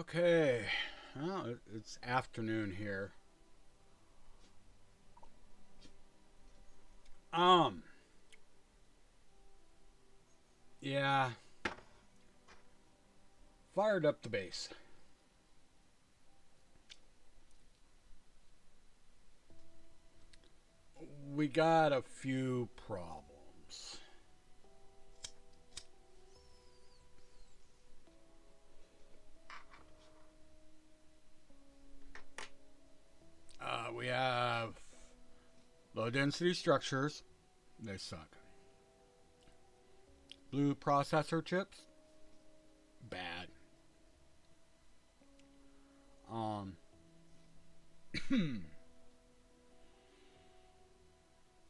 Okay, well, it's afternoon here. Um, yeah, fired up the base. We got a few problems. We have low density structures. They suck. Blue processor chips. Bad. Um,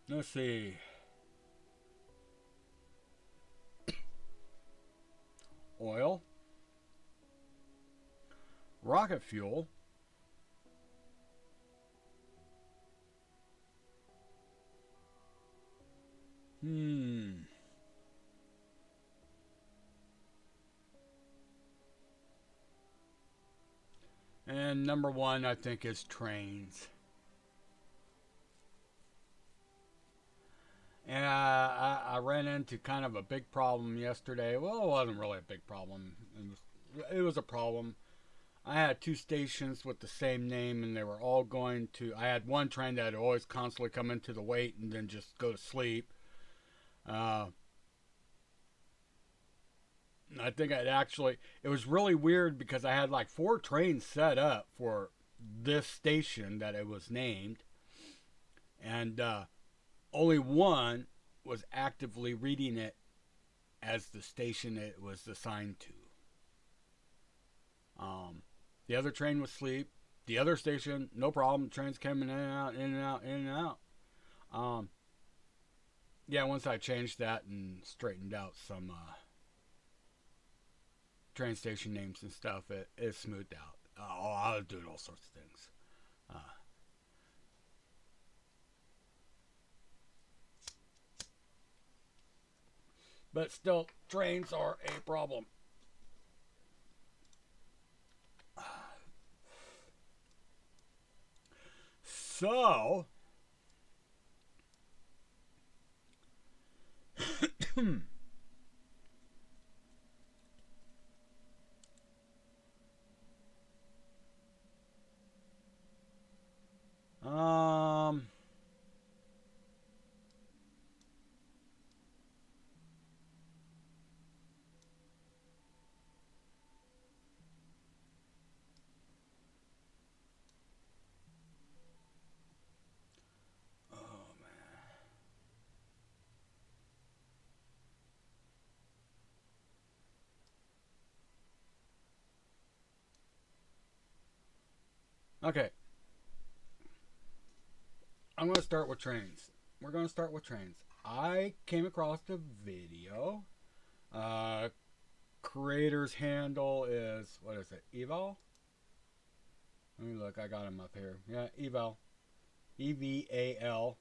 let's see. Oil. Rocket fuel. Hmm. And number one, I think, is trains. And I ran into kind of a big problem yesterday. Well, it wasn't really a big problem. It was a problem. I had two stations with the same name, and they were all going to. I had one train that would always constantly come into the wait and then just go to sleep. Uh, I think I'd actually. It was really weird because I had like four trains set up for this station that it was named, and only one was actively reading it as the station it was assigned to. Um, the other train was asleep. The other station, no problem. Trains coming in and out, in and out, in and out. Um, yeah, once I changed that and straightened out some train station names and stuff, it smoothed out. I was doing all sorts of things. Uh, but still, trains are a problem. So, um, oh man. Okay, I'm going to start with trains. We're going to start with trains. I came across a video. Uh, Creator's handle is, what is it, Eval? Let me look. I got him up here. Yeah, Eval. Eval.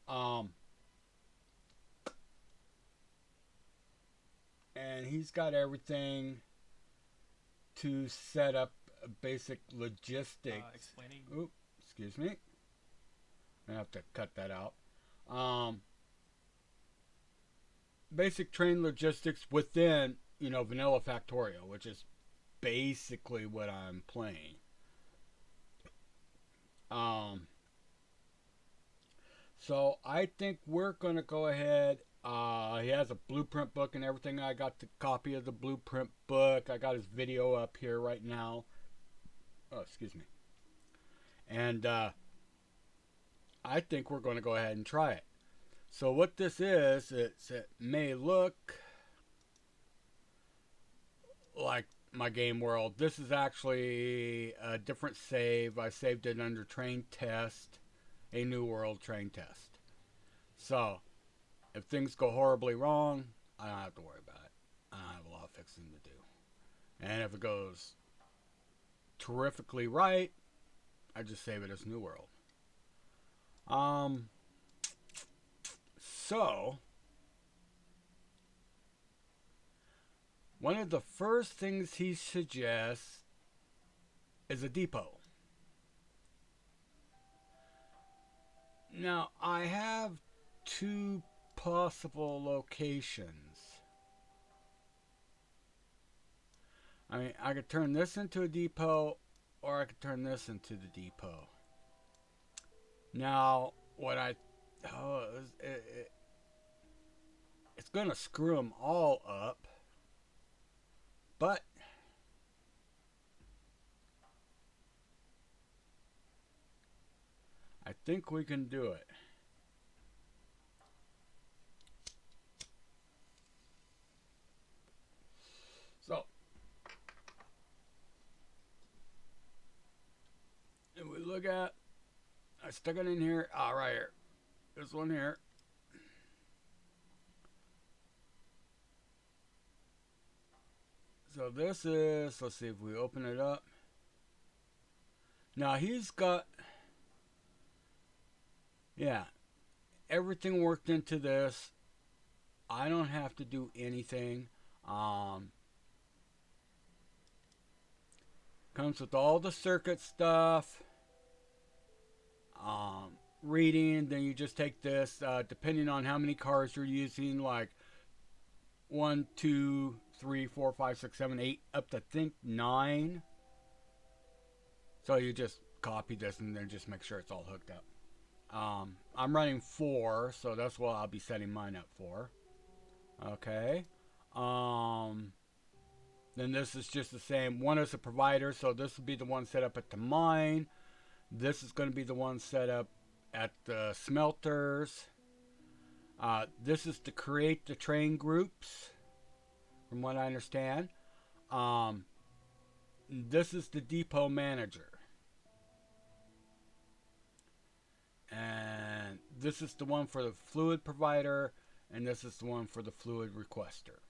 Um, and he's got everything to set up basic logistics. Explaining. Oop, excuse me. I have to cut that out. Um, Basic train logistics within, Vanilla Factorio, which is basically what I'm playing. Um, so I think we're gonna go ahead. He has a blueprint book and everything. I got the copy of the blueprint book. I got his video up here right now. Oh, excuse me. And I think we're going to go ahead and try it. So what this is, it may look like my game world. This is actually a different save. I saved it under train test, a new world train test. So if things go horribly wrong, I don't have to worry about it. I have a lot of fixing to do. And if it goes terrifically right, I just save it as new world. Um, so One of the first things he suggests is a depot. Now, I have two possible locations. I mean, I could turn this into a depot, or I could turn this into the depot. Now, what I... Oh, it's going to screw them all up. But I think we can do it. So, if we look at... I stuck it in here. Ah, right here. This one here. So this is... Let's see if we open it up. Now he's got... Yeah. Everything worked into this. I don't have to do anything. Comes with all the circuit stuff. Reading, then you just take this, depending on how many cars you're using, like 1, 2, 3, 4, 5, 6, 7, 8, up to, I think, 9. So you just copy this and then just make sure it's all hooked up. I'm running 4, so that's what I'll be setting mine up for. Okay. Then this is just the same. One is a provider, so this will be the one set up at the mine. This is going to be the one set up at the smelters. This is to create the train groups, from what I understand. This is the depot manager. And this is the one for the fluid provider, and this is the one for the fluid requester.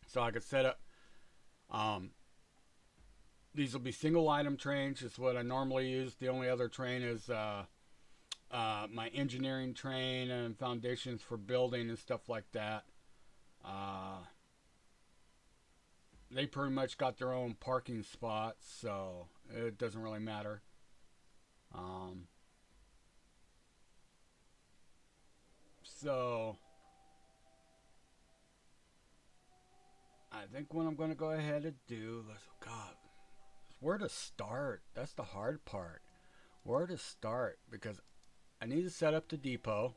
So I could set up, these will be single item trains, is what I normally use. The only other train is my engineering train and foundations for building and stuff like that. They pretty much got their own parking spots, so it doesn't really matter. So I think what I'm going to go ahead and do, God, where to start? That's the hard part. Where to start? Because I need to set up the depot.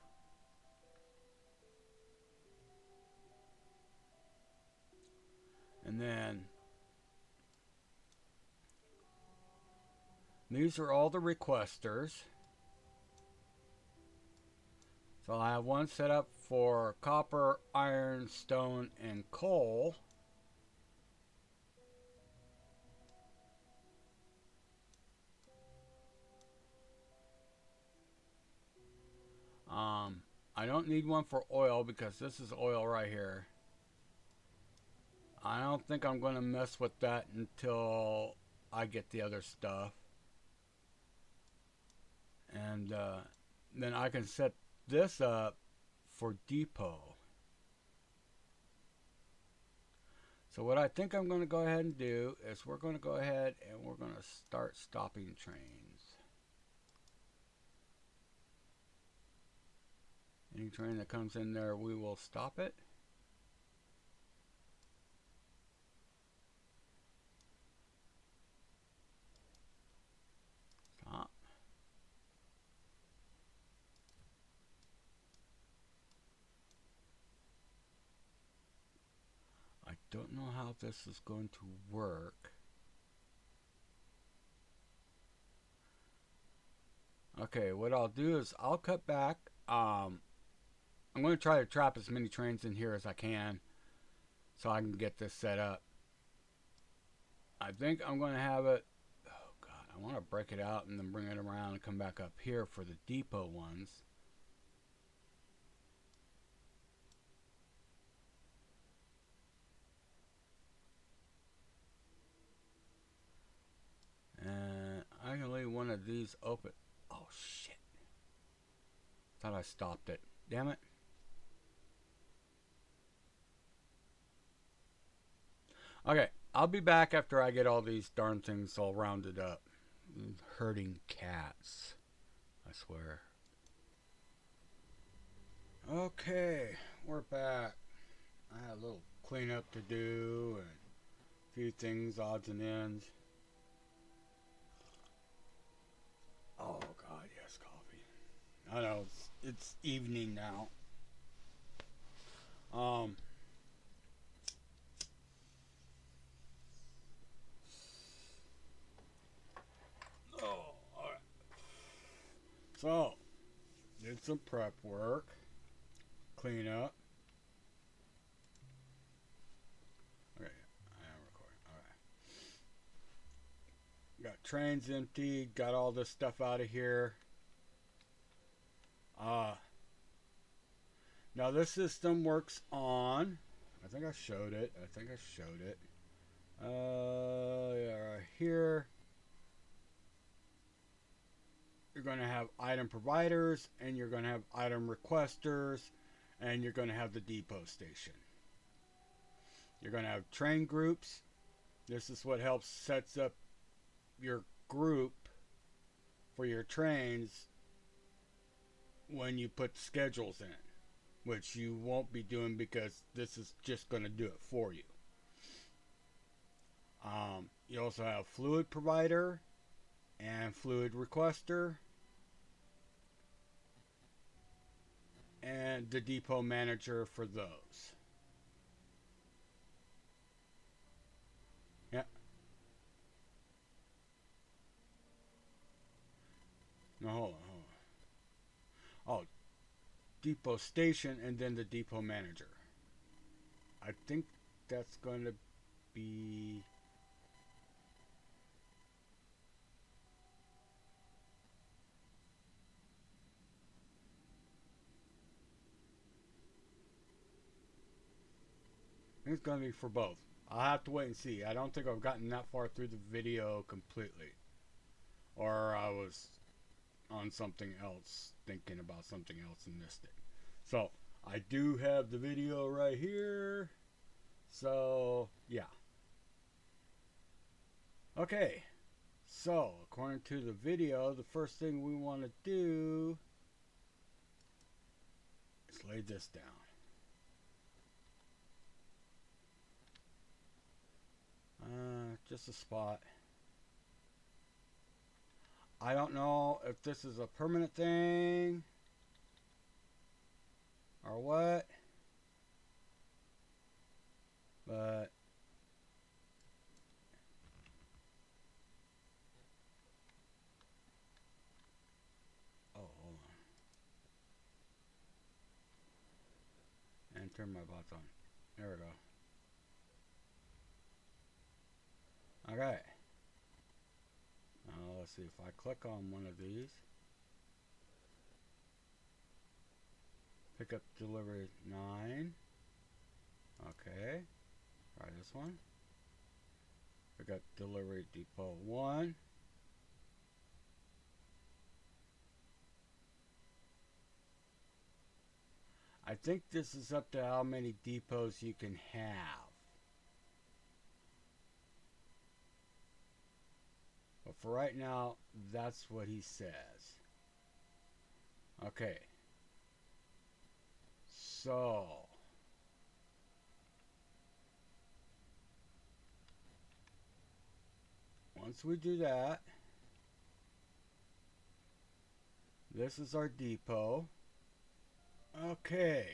And then these are all the requesters. So I have one set up for copper, iron, stone, and coal. I don't need one for oil because this is oil right here. I don't think I'm going to mess with that until I get the other stuff. And then I can set this up for depot. So what I think I'm going to go ahead and do is we're going to go ahead and we're going to start stopping trains. Any train that comes in there, we will stop it. Stop. I don't know how this is going to work. Okay, what I'll do is I'll cut back. I'm going to try to trap as many trains in here as I can so I can get this set up. I think I'm going to have it... Oh, God. I want to break it out and then bring it around and come back up here for the depot ones. And I can leave one of these open. Oh, shit. Thought I stopped it. Damn it. Okay, I'll be back after I get all these darn things all rounded up. Herding cats, I swear. Okay, we're back. I had a little cleanup to do and a few things, odds and ends. Oh God, yes, coffee. I know it's evening now. Um, oh, all right. So did some prep work, clean up. Okay, I am recording. All right. Got trains emptied. Got all this stuff out of here. Uh, Now this system works on. I think I showed it. Yeah, right here. You're going to have item providers, and you're going to have item requesters, and you're going to have the depot station. You're going to have train groups. This is what helps sets up your group for your trains when you put schedules in, which you won't be doing because this is just going to do it for you. You also have fluid provider and fluid requester and the depot manager for those. Yeah. No, hold on. Oh, depot station and then the depot manager. I think that's going to be. I think it's going to be for both. I'll have to wait and see. I don't think I've gotten that far through the video completely. Or I was on something else, thinking about something else and missed it. So, I do have the video right here. So, yeah. Okay. So, according to the video, the first thing we want to do is lay this down. Just a spot. I don't know if this is a permanent thing or what, but oh, hold on, and turn my bots on. There we go. Okay. Now let's see if I click on one of these. Pick up delivery 9. Okay. Try this one. Pick up delivery depot 1. I think this is up to how many depots you can have. But for right now, that's what he says. Okay. So, once we do that, this is our depot. Okay.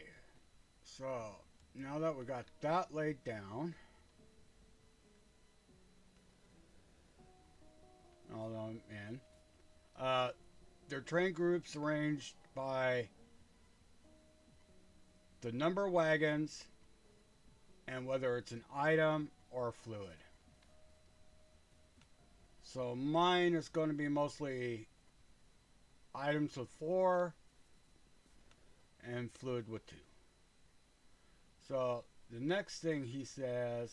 So, now that we got that laid down, all them in, their train groups arranged by the number of wagons and whether it's an item or a fluid. So mine is going to be mostly items with 4 and fluid with 2. So the next thing he says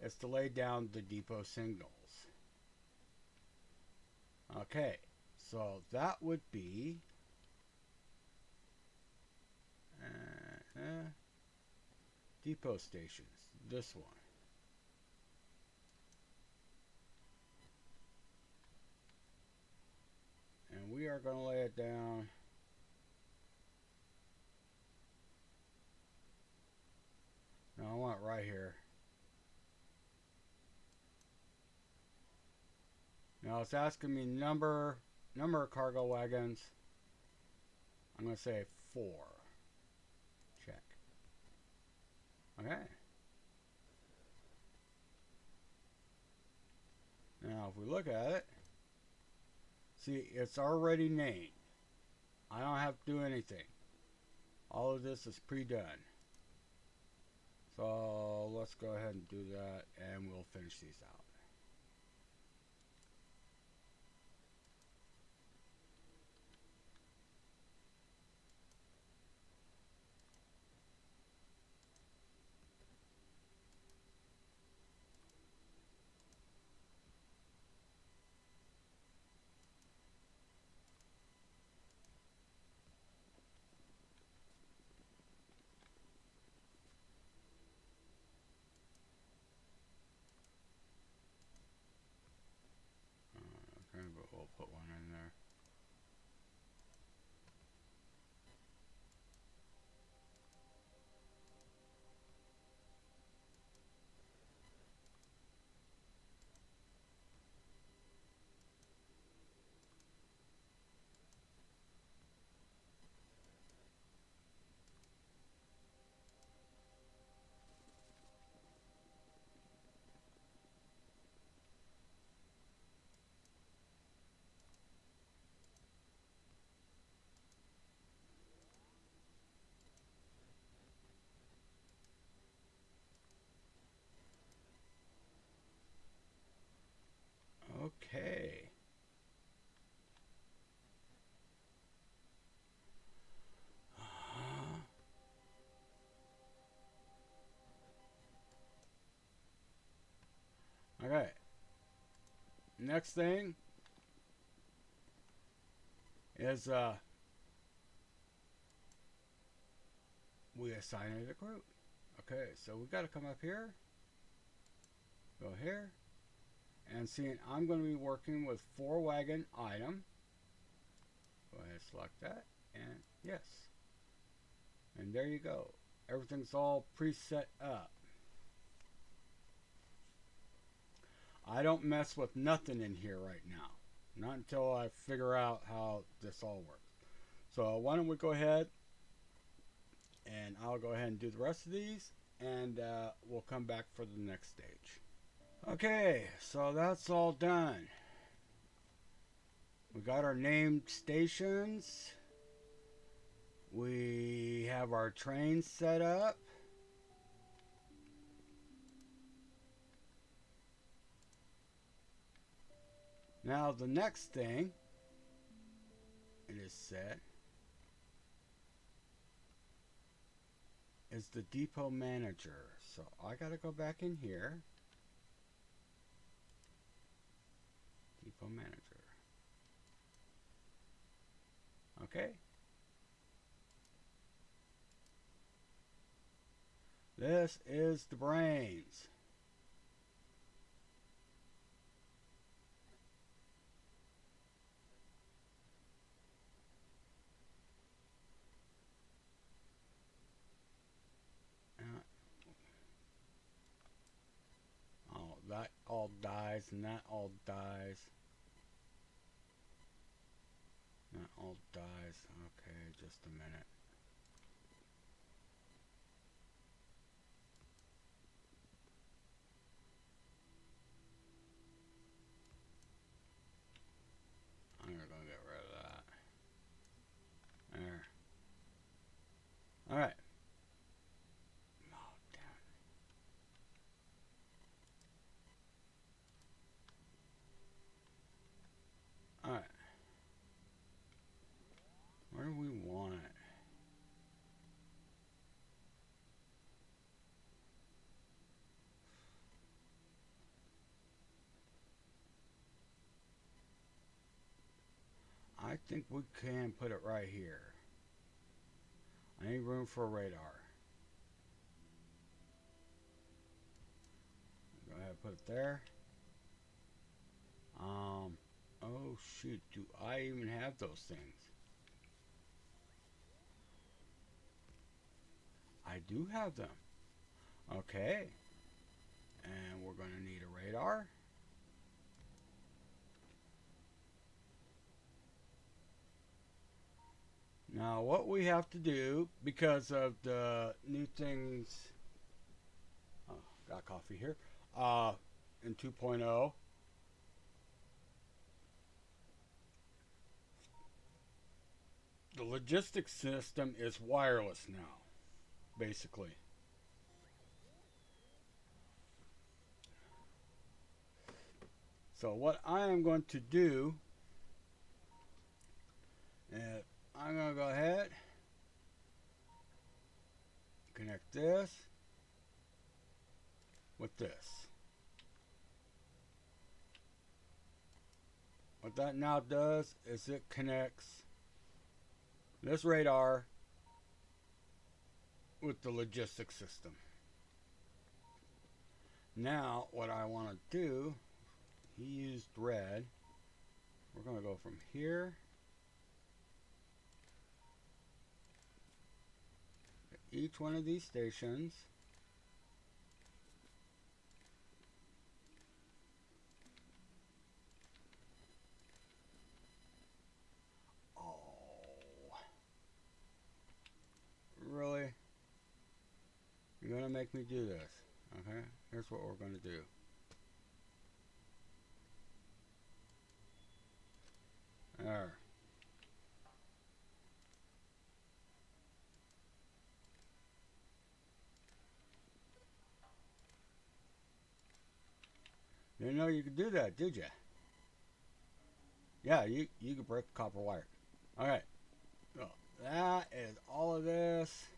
is to lay down the depot signals. Okay, so that would be depot stations. This one. are going to lay it down. No, I want it right here. Now it's asking me number of cargo wagons. I'm going to say 4. Check. Okay. Now if we look at it, see, it's already named. I don't have to do anything. All of this is pre-done. So let's go ahead and do that, and we'll finish these out. Okay, but we'll put one in there. Okay. Okay. Next thing is we assign it a group. Okay, so we got to come up here, go here, and see, I'm going to be working with 4 wagon item. Go ahead and select that, and yes. And there you go. Everything's all preset up. I don't mess with nothing in here right now. Not until I figure out how this all works. So why don't we go ahead, and I'll go ahead and do the rest of these, and we'll come back for the next stage. Okay, so that's all done. We got our named stations. We have our trains set up. Now the next thing it is set is the depot manager. So I gotta go back in here. Depot manager. Okay. This is the brains. Oh, that all dies, and that all dies. That all dies. Okay, just a minute. I'm gonna get rid of that. There. Alright. Oh, damn it. Alright. Where do we want it? I think we can put it right here. I need room for a radar. Go ahead and put it there. Oh shoot, do I even have those things? I do have them. Okay. And we're going to need a radar. Now what we have to do, because of the new things, oh, got coffee here, in 2.0, the logistics system is wireless now, basically. So what I am going to do is I'm going to go ahead, connect this with this. What that now does is it connects this radar with the logistics system. Now what I want to do, he used red. We're going to go from here to each one of these stations. Oh, really? You're going to make me do this? Okay, here's what we're going to do. There. Didn't know you could do that, did you? Yeah, you could break the copper wire. Alright, so that is all of this.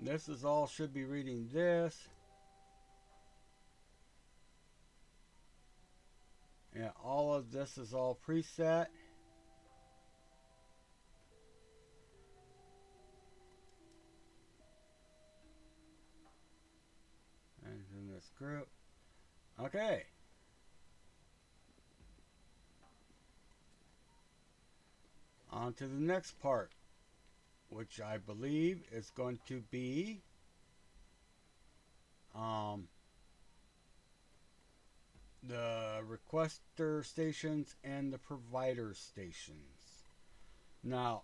This is all, should be reading this. Yeah, all of this is all preset. And in this group. Okay. On to the next part, which I believe is going to be the requester stations and the provider stations. Now,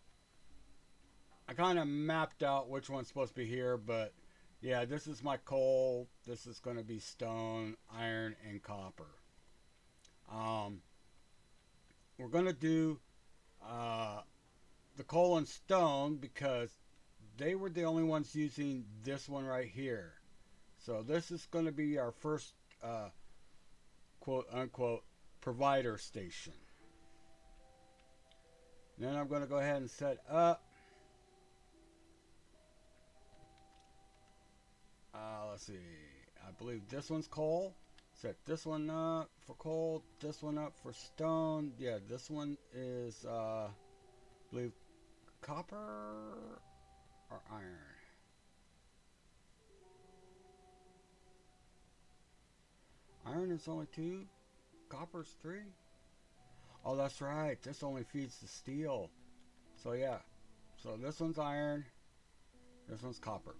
I kind of mapped out which one's supposed to be here, but yeah, this is my coal. This is going to be stone, iron, and copper. We're going to do the coal and stone because they were the only ones using this one right here. So this is going to be our first quote unquote provider station. Then I'm going to go ahead and set up. Let's see. I believe this one's coal. Set this one up for coal. This one up for stone. Yeah, this one is, I believe, copper or iron. Iron is only 2. Copper's 3. Oh, that's right. This only feeds the steel. So yeah. So this one's iron. This one's copper.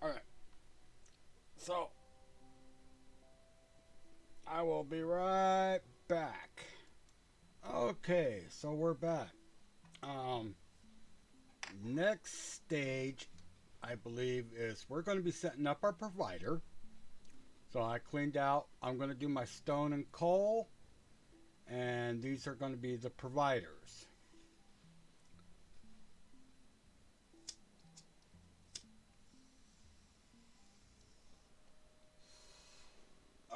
Alright. So I will be right back. Okay, so we're back. Next stage, I believe, is we're going to be setting up our provider. So I cleaned out. I'm going to do my stone and coal. And these are going to be the providers.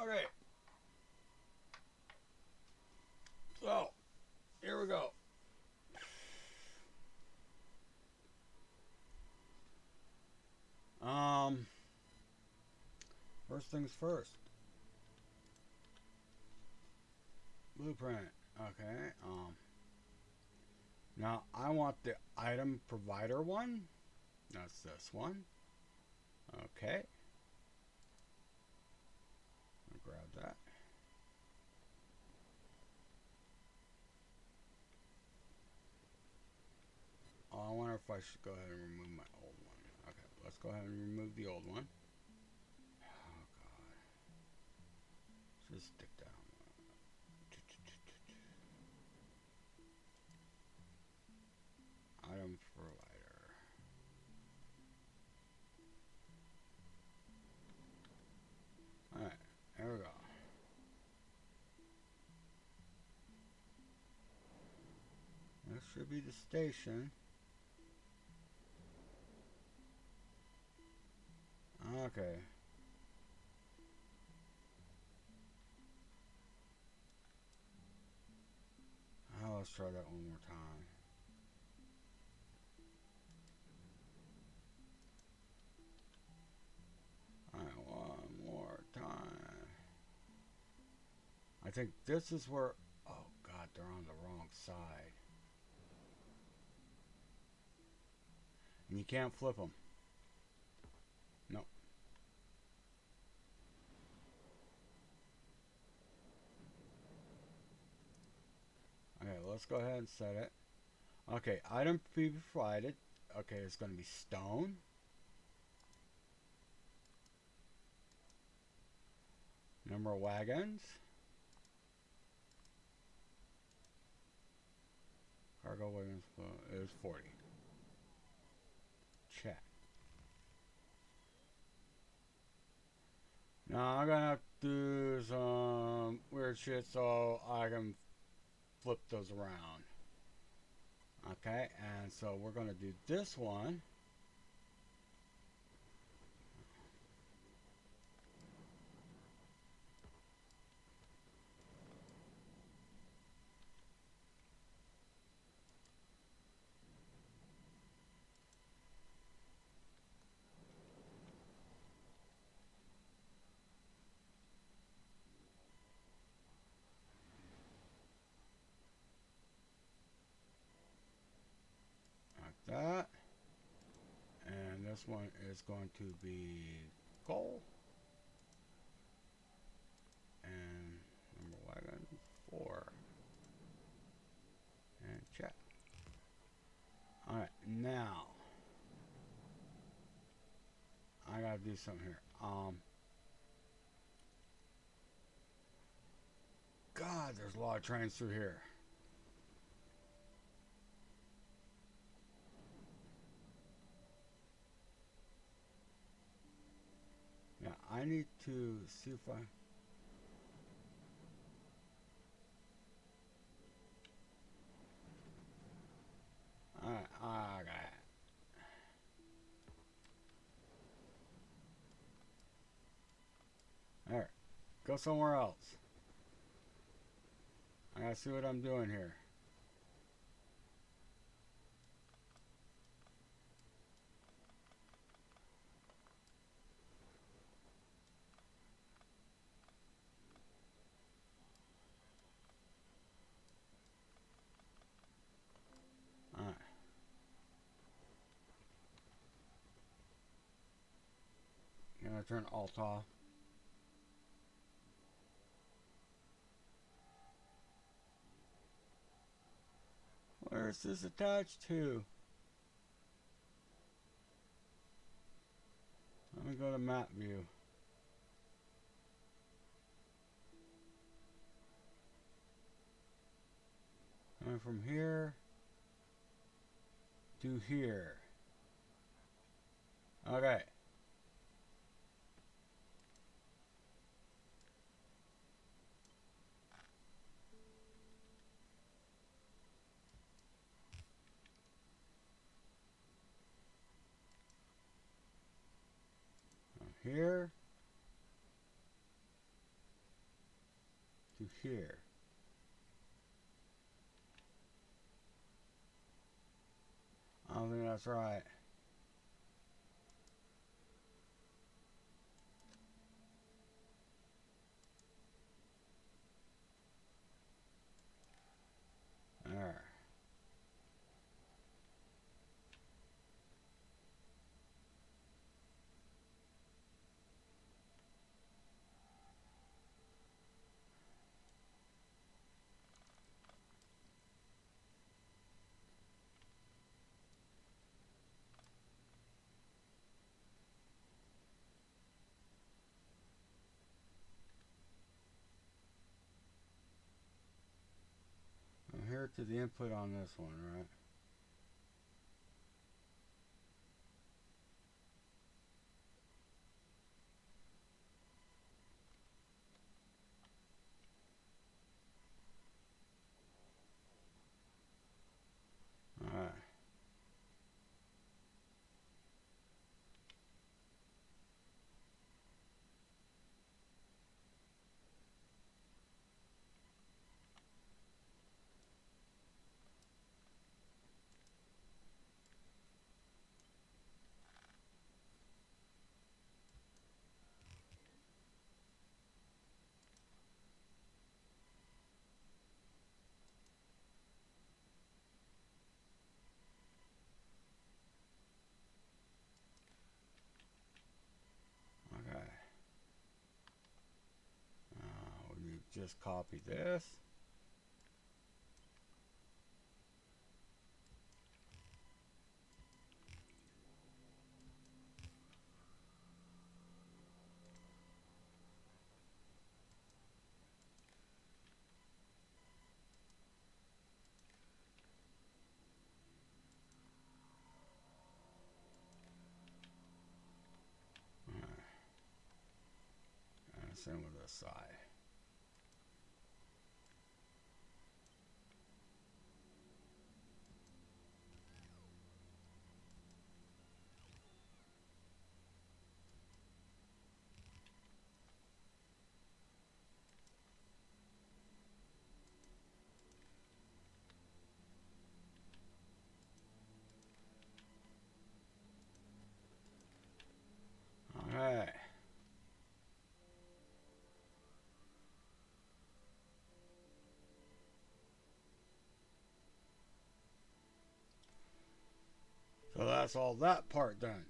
Okay. So, here we go. First things first. Blueprint. Okay. Now I want the item provider one. That's this one. Okay. I'll grab that. Oh, I wonder if I should go ahead and remove my old one. Okay, let's go ahead and remove the old one. Oh god. Just stick down. Item provider. Alright, there we go. This should be the station. Okay. Oh, let's try that one more time. Alright, one more time. I think this is where... Oh god, they're on the wrong side. And you can't flip them. Nope. Okay, let's go ahead and set it. Okay, item to be provided. Okay, it's going to be stone. Number of wagons. Cargo wagons is 40. Check. Now I'm going to have to do some weird shit so I can flip those around. Okay, and so we're going to do this one. Like that. And this one is going to be coal. And number wagon 4. And check. Alright, now I gotta do something here. God, there's a lot of trains through here. Yeah, I need to see if I... Alright, I got it. There. Go somewhere else. I gotta see what I'm doing here. Alright. Gonna turn Alt off. Where is this attached to? Let me go to map view. And from here to here. Okay. From here to here. I don't think that's right. There. here to the input on this one, right? Alright. Okay. We need to just copy this. And same with this side. Alright. So that's all that part done.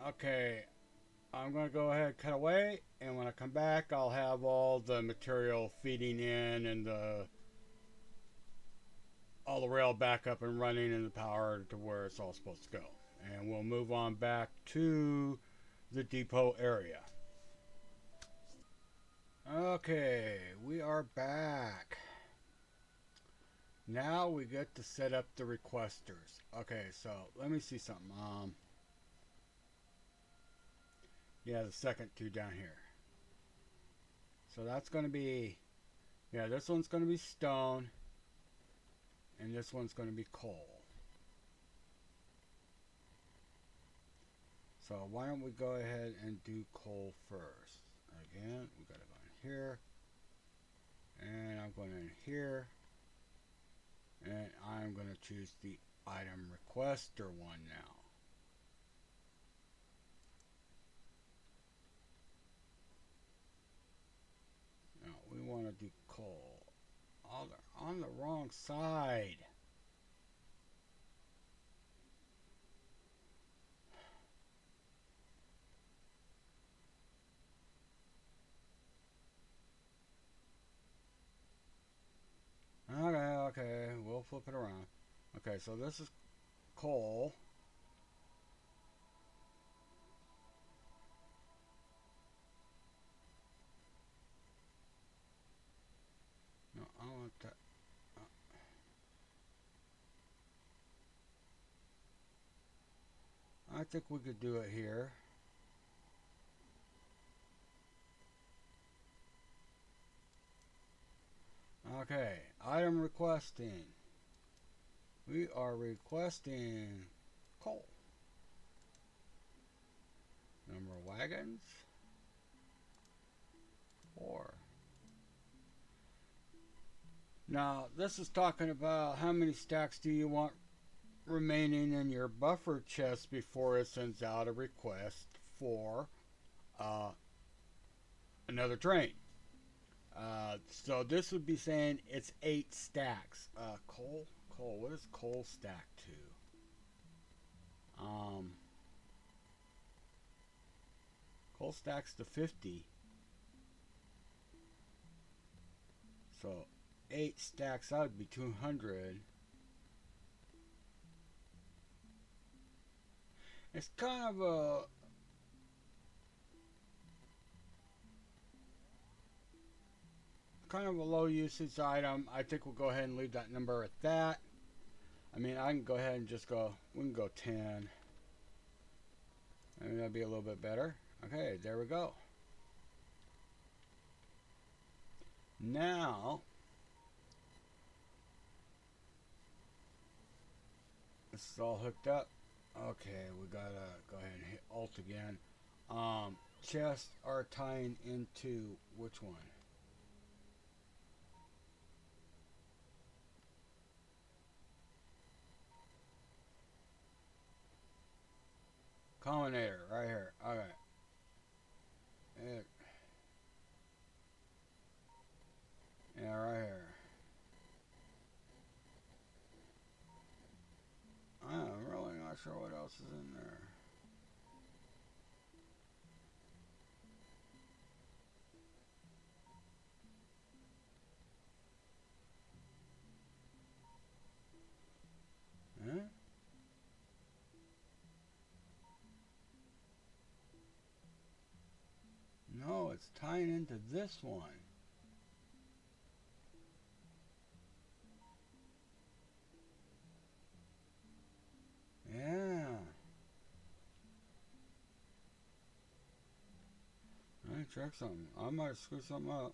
Okay, I'm going to go ahead and cut away, and when I come back, I'll have all the material feeding in and all the rail back up and running and the power to where it's all supposed to go. And we'll move on back to the depot area. Okay, we are back. Now we get to set up the requesters. Okay, so let me see something. Yeah, the second two down here. So that's going to be, yeah, this one's going to be stone, and this one's going to be coal. So why don't we go ahead and do coal first? Again, we got to go in here, and I'm going in here, and I'm going to choose the item requester one now. Now we want to do coal. Oh, they're on the wrong side. Okay, we'll flip it around. Okay, so this is coal. No, I want that. I think we could do it here. Okay, item requesting. We are requesting coal. Number of wagons, 4. Now, this is talking about how many stacks do you want remaining in your buffer chest before it sends out a request for another train. So this would be saying it's 8 stacks. Coal, what is coal stack to? Coal stacks to 50. So 8 stacks out would be 200. It's kind of kind of a low usage item. I think we'll go ahead and leave that number at that. I mean, I can go ahead and just go, we can go 10. Maybe that'll be a little bit better. Okay, there we go. Now, this is all hooked up. Okay, we gotta go ahead and hit Alt again. Chests are tying into which one? Combinator, right here. Okay. Yeah, right here. I'm really not sure what else is in there. Huh? No, it's tying into this one. Yeah. Let me check something. I might screw something up.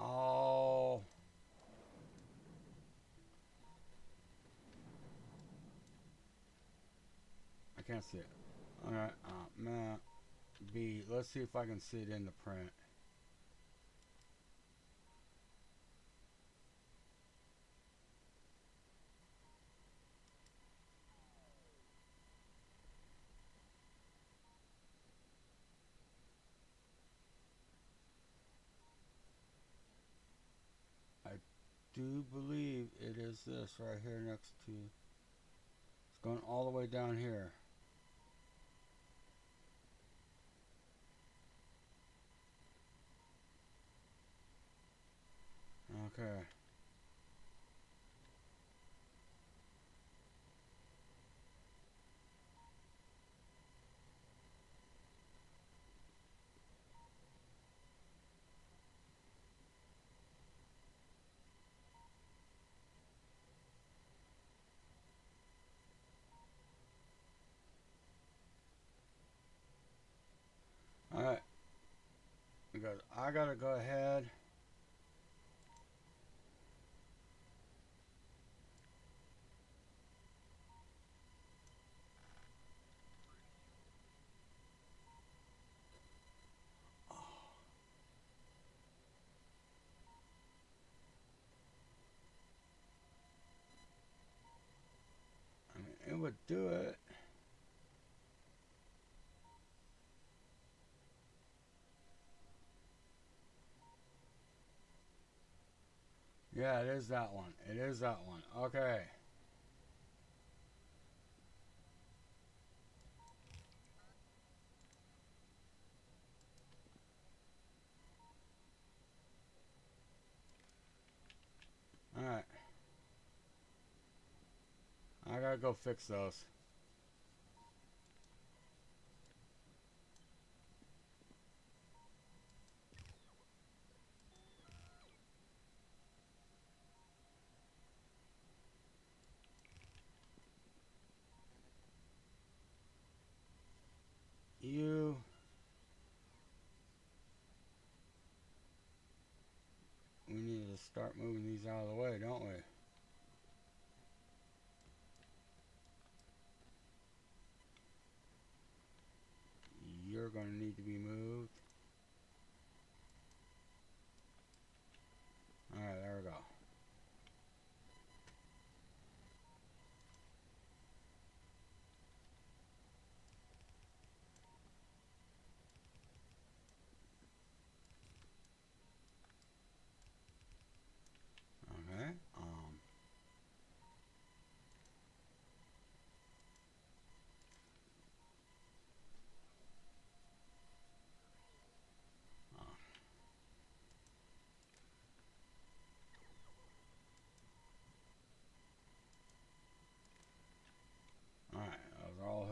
Oh. I can't see it. Alright, map B. Let's see if I can see it in the print. I do believe it is this right here next to. It's going all the way down here. Okay. Alright. Because I gotta go ahead. I mean, it would do it. Yeah, it is that one. It is that one. Okay. Alright. I gotta go fix those. You. We need to start moving these out of the way, don't we? You're gonna need to be moved. Alright, there we go. Okay.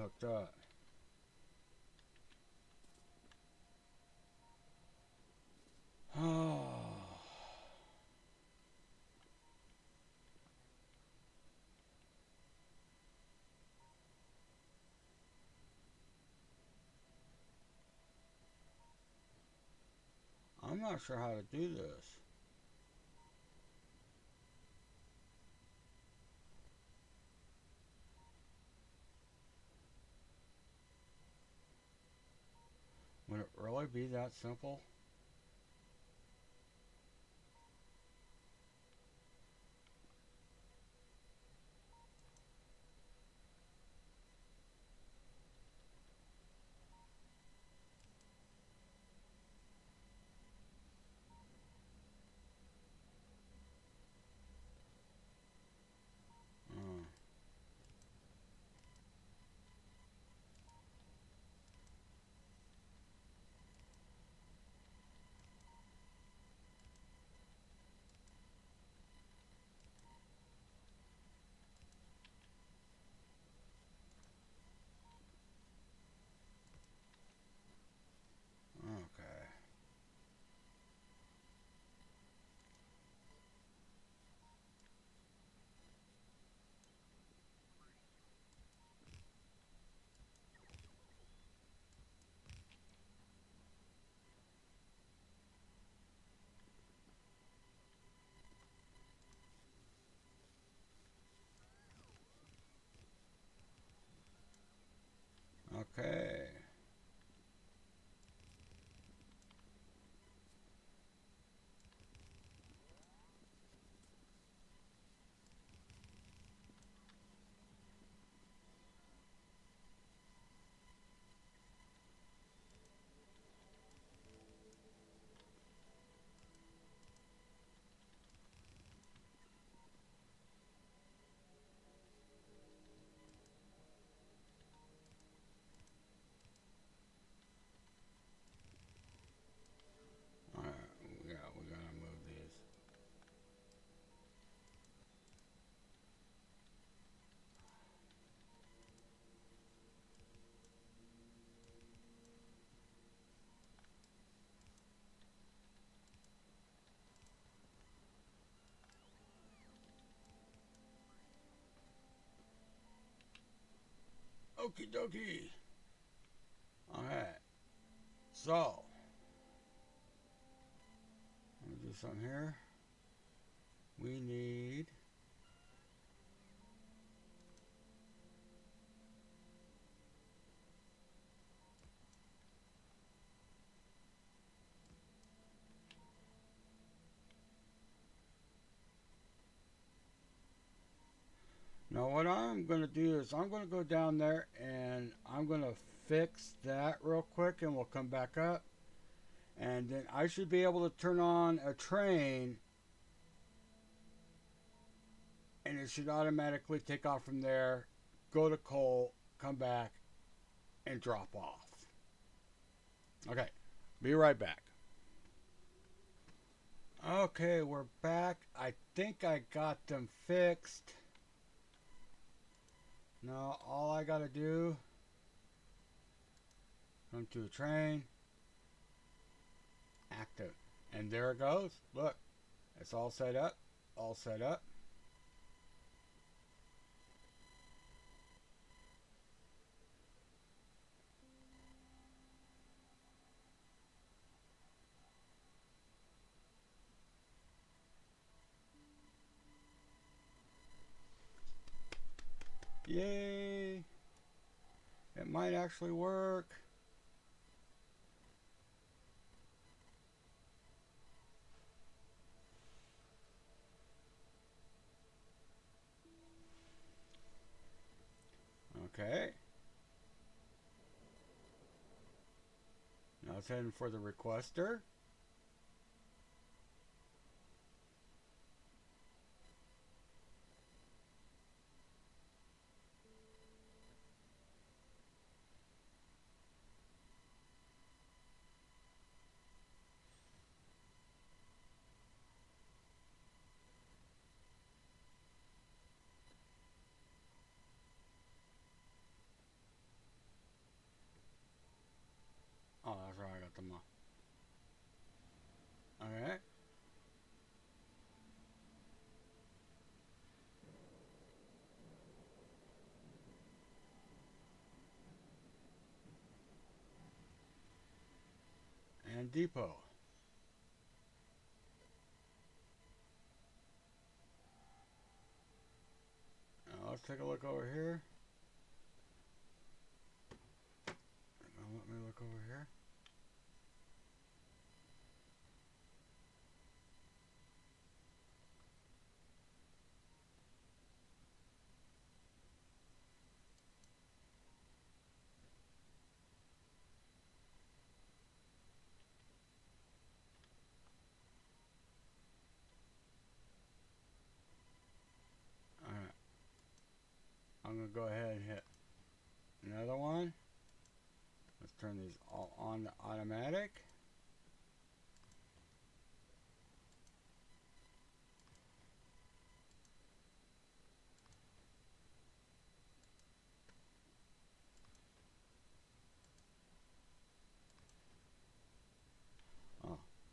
hooked up. Oh. I'm not sure how to do this. Would it really be that simple? Oh. Okay. Okay. Alright. Yeah, we gotta move these. Okie dokie. Alright. So, let me do something here. We need. Now, what I'm going to do is I'm going to go down there and I'm going to fix that real quick and we'll come back up. And then I should be able to turn on a train and it should automatically take off from there, go to coal, come back, and drop off. Okay, be right back. Okay, we're back. I think I got them fixed. Now, all I got to do, come to a train, active. And there it goes. Look, it's all set up. All set up. Yay! It might actually work. Okay. Now it's heading for the requester. them off. Okay. And depot. Now let's take a look over here. Now let me look over here. Alright. I'm going to go ahead and hit another one. Let's turn these all on to automatic.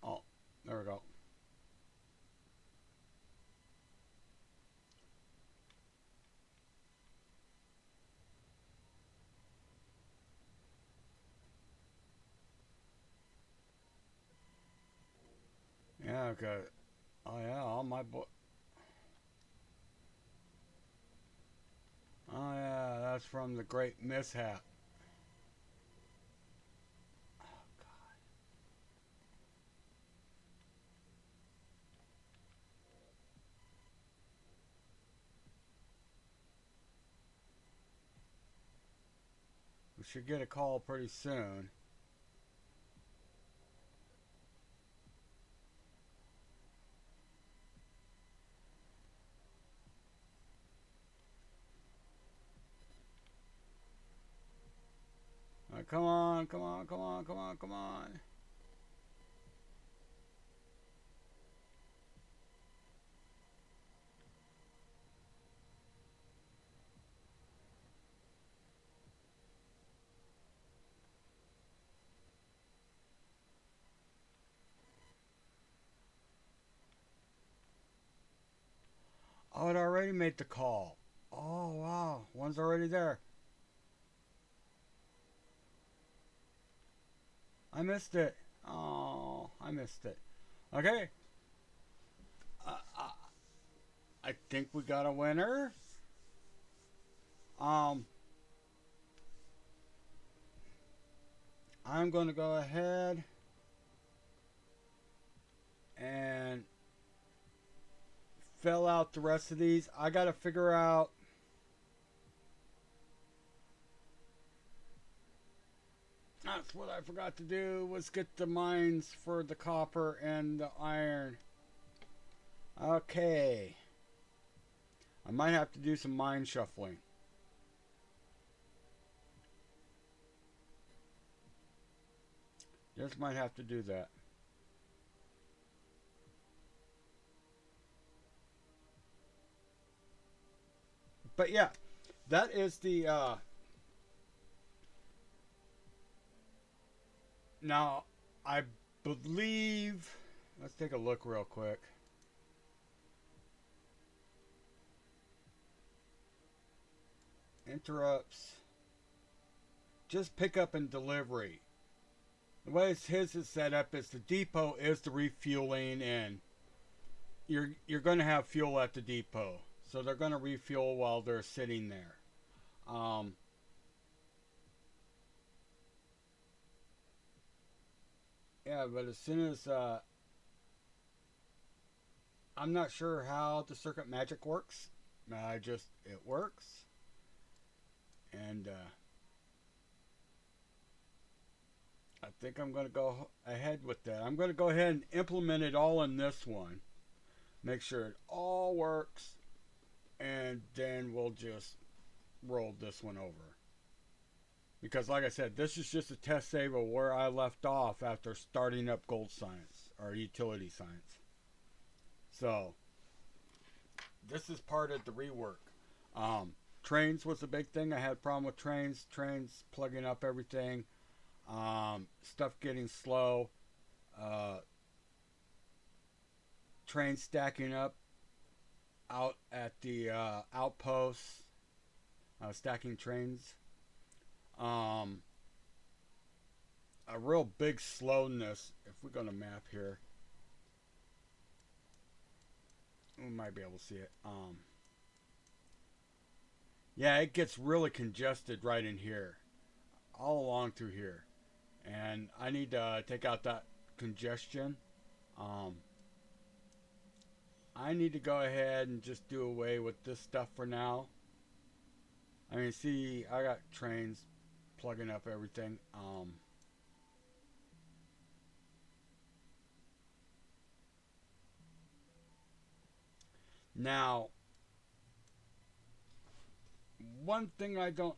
Oh, there we go. Yeah, okay. Oh yeah, all my Oh yeah, that's from the Great Mishap. Oh God. We should get a call pretty soon. All right, come on, come on, come on, come on, come on. Oh, it already made the call. Oh wow, one's already there. I missed it. Oh, I missed it. Okay. Uh, uh, I think we got a winner. Um, I'm going to go ahead and fill out the rest of these. I got to figure out. That's what I forgot to do was get the mines for the copper and the iron. Okay. I might have to do some mine shuffling. Just might have to do that. But yeah, that is the now I believe, let's take a look real quick. Interrupts. Just pickup and delivery. The way his is set up is the depot is the refueling, and you're going to have fuel at the depot, so they're going to refuel while they're sitting there. Um, yeah, but as soon as I'm not sure how the circuit magic works. It works, and I think I'm going to go ahead with that. I'm going to go ahead and implement it all in this one. Make sure it all works, and then we'll just roll this one over. Because, like I said, this is just a test save of where I left off after starting up Gold Science, or Utility Science. So, this is part of the rework. Trains was a big thing. I had a problem with trains plugging up everything. Stuff getting slow. Uh, Trains stacking up out at the outposts. Stacking trains. Um, a real big slowness. If we go to map here, we might be able to see it. Yeah, it gets really congested right in here, all along through here, and I need to take out that congestion. Um, I need to go ahead and just do away with this stuff for now. I mean, see, I got trains plugging up everything. Now, one thing I don't.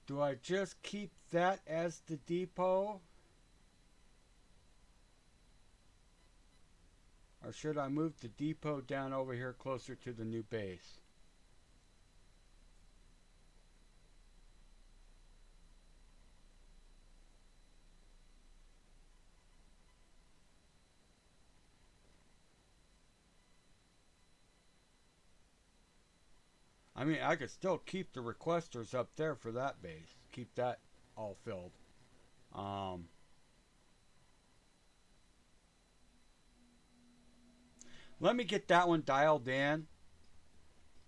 Do I just keep that as the depot? Or should I move the depot down over here closer to the new base? I mean, I could still keep the requesters up there for that base. Keep that all filled. Um, Let me get that one dialed in,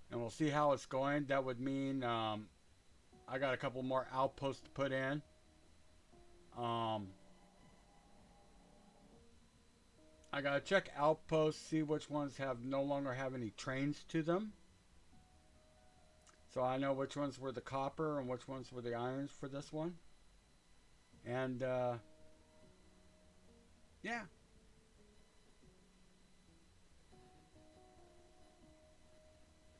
and we'll see how it's going. That would mean I got a couple more outposts to put in. Um, I gotta check outposts, see which ones have no longer have any trains to them. So I know which ones were the copper and which ones were the irons for this one. And yeah.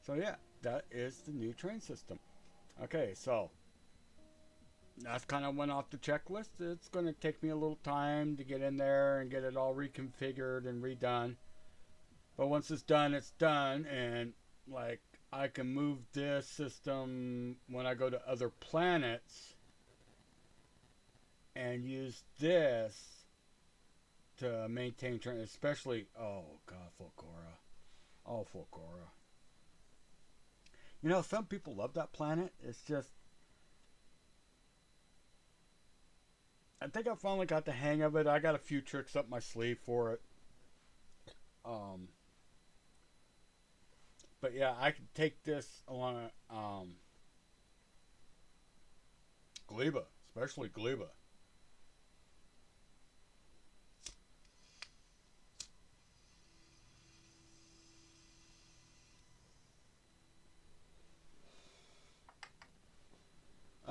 So yeah, that is the new train system. Okay, so that's kind of went off the checklist. It's going to take me a little time to get in there and get it all reconfigured and redone. But once it's done, and like I can move this system when I go to other planets and use this to maintain train, especially god, Fulgora. Oh, Fulgora. You know, some people love that planet. It's just I think I finally got the hang of it. I got a few tricks up my sleeve for it. Um, but yeah, I can take this along Gleba, especially Gleba.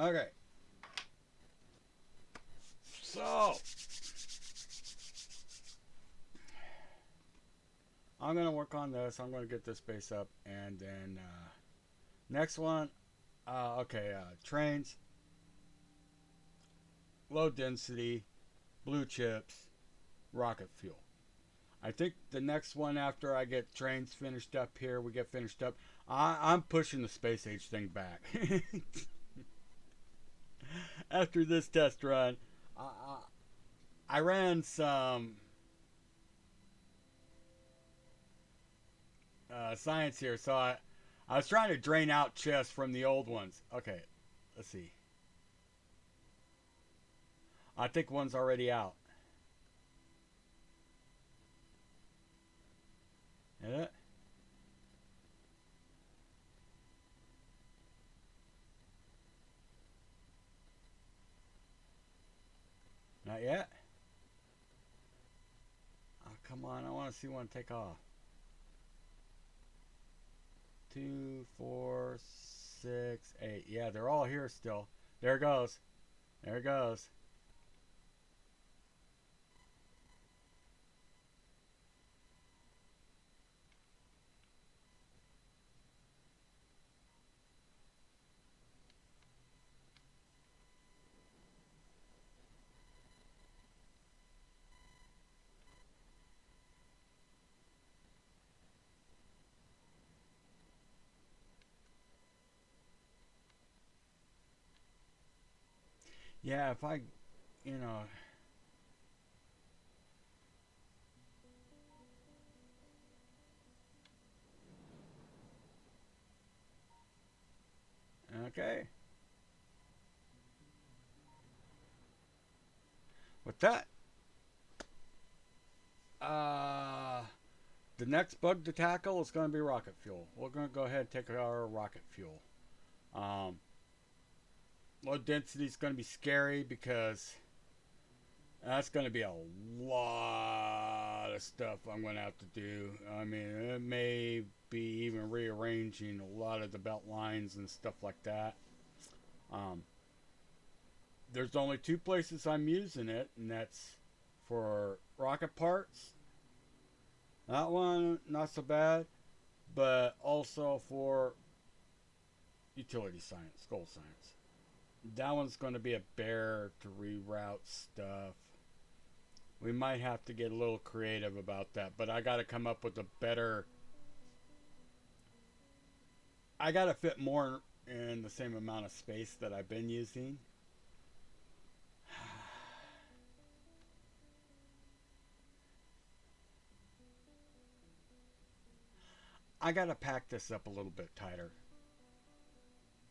Okay, so I'm gonna work on this. I'm gonna get this base up, and then next one. Okay, trains, low density, blue chips, rocket fuel. I think the next one after I get trains finished up here, we get finished up. I'm pushing the space age thing back. After this test run, I ran some science here, so I was trying to drain out chests from the old ones. Okay, let's see. I think one's already out. Is it? Not yet? Oh, come on. I want to see one take off. 2, 4, 6, 8. Yeah, they're all here still. There it goes. There it goes. Yeah, if I, you know, okay. With that, uh, the next bug to tackle is going to be rocket fuel. We're going to go ahead and take our rocket fuel. Um, Low density is going to be scary because that's going to be a lot of stuff I'm going to have to do. I mean, it may be even rearranging a lot of the belt lines and stuff like that. Um, there's only two places I'm using it, and that's for rocket parts. That one, not so bad, but also for utility science, goal science. That one's going to be a bear to reroute stuff. We might have to get a little creative about that, but I got to come up with a better. I got to fit more in the same amount of space that I've been using. I got to pack this up a little bit tighter.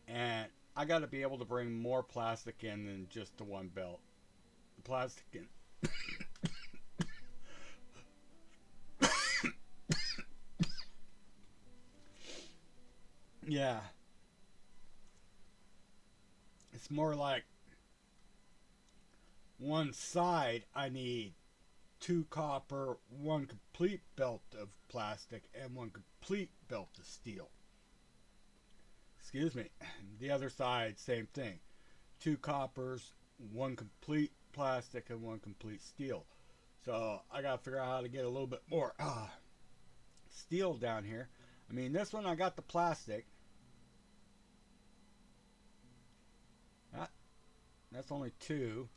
And I got to be able to bring more plastic in than just the one belt. The plastic in. Yeah. It's more like one side I need two copper, one complete belt of plastic, and one complete belt of steel. Excuse me. The other side, same thing. Two coppers, one complete plastic, and one complete steel. So I gotta figure out how to get a little bit more steel down here. I mean, this one I got the plastic. That, that's only two.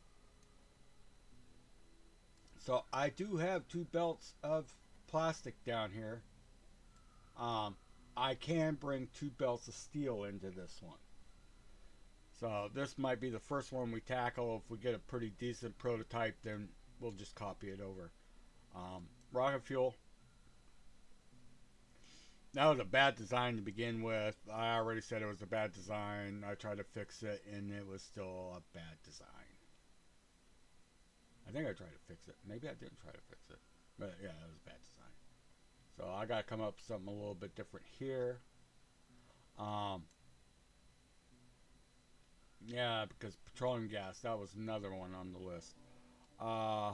So I do have two belts of plastic down here. Um, I can bring two belts of steel into this one. So this might be the first one we tackle. If we get a pretty decent prototype, then we'll just copy it over. Rocket fuel. That was a bad design to begin with. I already said it was a bad design. I tried to fix it, and it was still a bad design. I think I tried to fix it. Maybe I didn't try to fix it. But yeah, it was a bad design. So I got to come up with something a little bit different here. Um, yeah, because petroleum gas, that was another one on the list. Uh,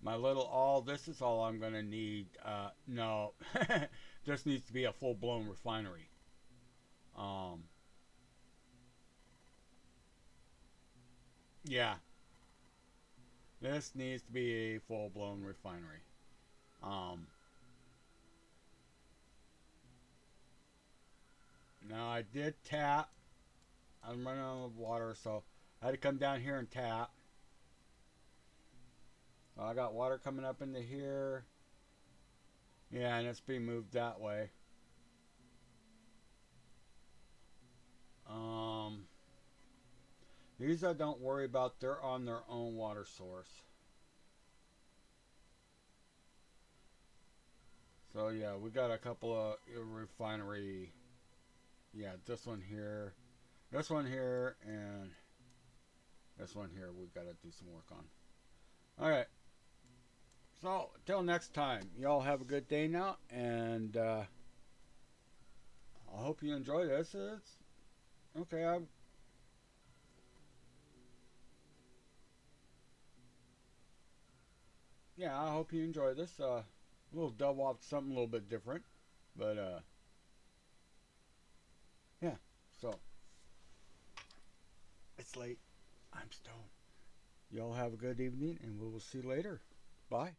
my little all, this is all I'm going to need. No, this needs to be a full blown refinery. Um, yeah, this needs to be a full blown refinery. Um, Now I did tap. I'm running out of water, so I had to come down here and tap. So I got water coming up into here. Yeah, and it's being moved that way. Um, these I don't worry about. They're on their own water source. So yeah, we got a couple of refinery. Yeah, this one here, and this one here. We got to do some work on. All right. So till next time, y'all have a good day now, and I hope you enjoy this. It's okay. Yeah, I hope you enjoy this. A little delve off something a little bit different, but yeah. So it's late. I'm stoned. Y'all have a good evening, and we will see you later. Bye.